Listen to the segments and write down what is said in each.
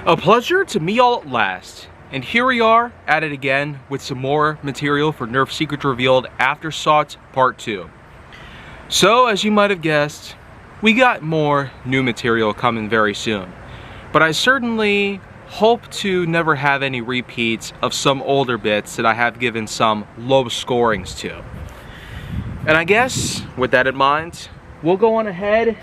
A pleasure to meet y'all at last. And here we are at it again with some more material for Nerf Secrets Revealed Aftersought Part 2. So, as you might have guessed, we got more new material coming very soon. But I certainly hope to never have any repeats of some older bits that I have given some low scorings to. And I guess, with that in mind, we'll go on ahead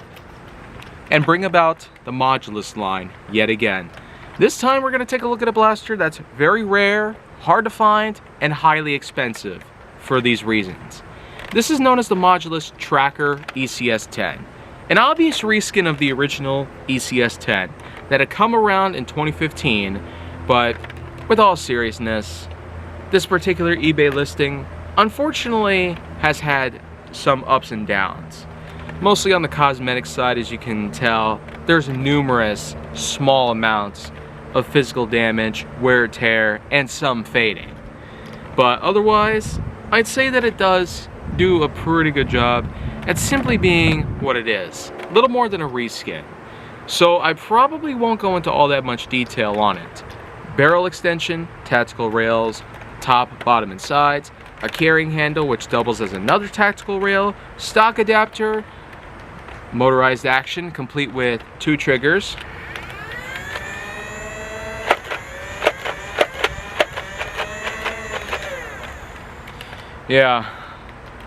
and bring about the Modulus line yet again. This time we're going to take a look at a blaster that's very rare, hard to find, and highly expensive for these reasons. This is known as the Modulus Tracker ECS-10, an obvious reskin of the original ECS-10 that had come around in 2015, but with all seriousness, this particular eBay listing unfortunately has had some ups and downs. Mostly on the cosmetic side, as you can tell, there's numerous small amounts of physical damage, wear, tear, and some fading. But otherwise, I'd say that it does do a pretty good job at simply being what it is, a little more than a reskin. So I probably won't go into all that much detail on it. Barrel extension, tactical rails, top, bottom, and sides, a carrying handle which doubles as another tactical rail, stock adapter, motorized action complete with 2 triggers, yeah,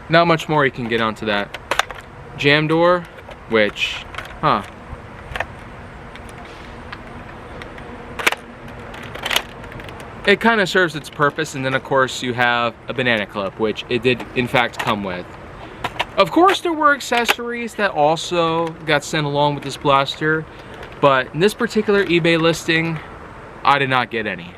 not much more you can get onto that. Jam door, which, it kind of serves its purpose, and then of course you have a banana clip, which it did in fact come with. Of course there were accessories that also got sent along with this blaster, but in this particular eBay listing, I did not get any.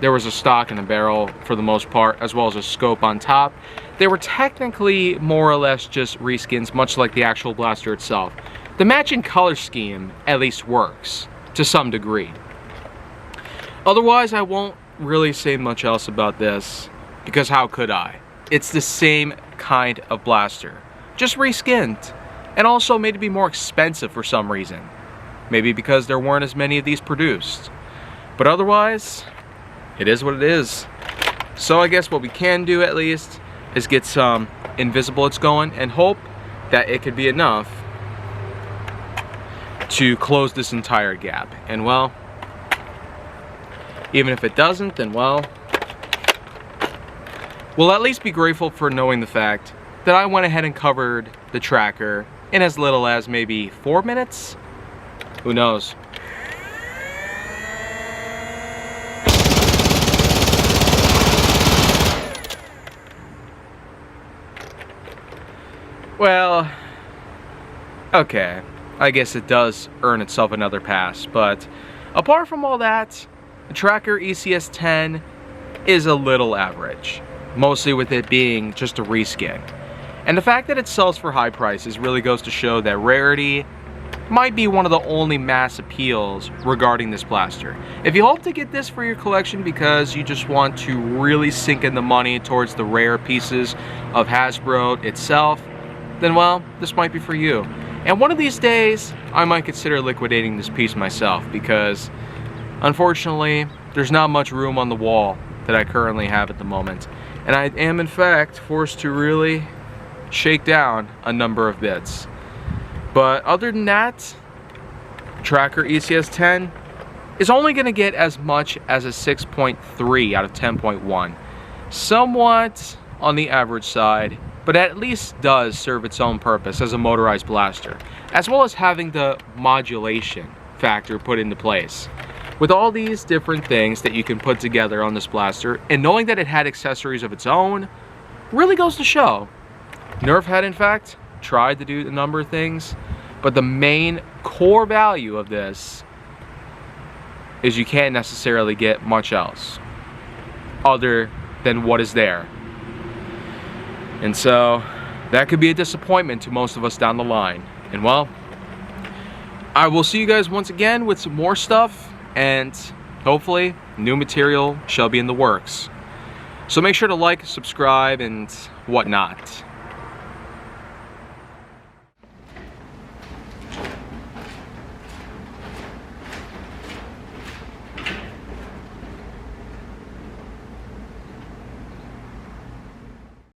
There was a stock and a barrel for the most part, as well as a scope on top. They were technically more or less just reskins, much like the actual blaster itself. The matching color scheme at least works, to some degree. Otherwise, I won't really say much else about this, because how could I? It's the same kind of blaster, just reskinned, and also made to be more expensive for some reason. Maybe because there weren't as many of these produced. But otherwise, it is what it is. So I guess what we can do at least is get some invisibles going and hope that it could be enough to close this entire gap. And well, even if it doesn't, then well, we'll at least be grateful for knowing the fact that I went ahead and covered the tracker in as little as maybe 4 minutes? Who knows? Well, okay, I guess it does earn itself another pass, but apart from all that, the Tracker ECS-10 is a little average, mostly with it being just a reskin. And the fact that it sells for high prices really goes to show that rarity might be one of the only mass appeals regarding this blaster. If you hope to get this for your collection because you just want to really sink in the money towards the rare pieces of Hasbro itself, then well, this might be for you. And one of these days, I might consider liquidating this piece myself because, unfortunately, there's not much room on the wall that I currently have at the moment. And I am, in fact, forced to really shake down a number of bits. But other than that, Tracker ECS-10 is only going to get as much as a 6.3 out of 10.1. Somewhat on the average side, but at least does serve its own purpose as a motorized blaster, as well as having the modulation factor put into place. With all these different things that you can put together on this blaster, and knowing that it had accessories of its own, really goes to show. Nerf had in fact tried to do a number of things, but the main core value of this is you can't necessarily get much else other than what is there. And so that could be a disappointment to most of us down the line. And well, I will see you guys once again with some more stuff, and hopefully new material shall be in the works. So make sure to like, subscribe, and whatnot.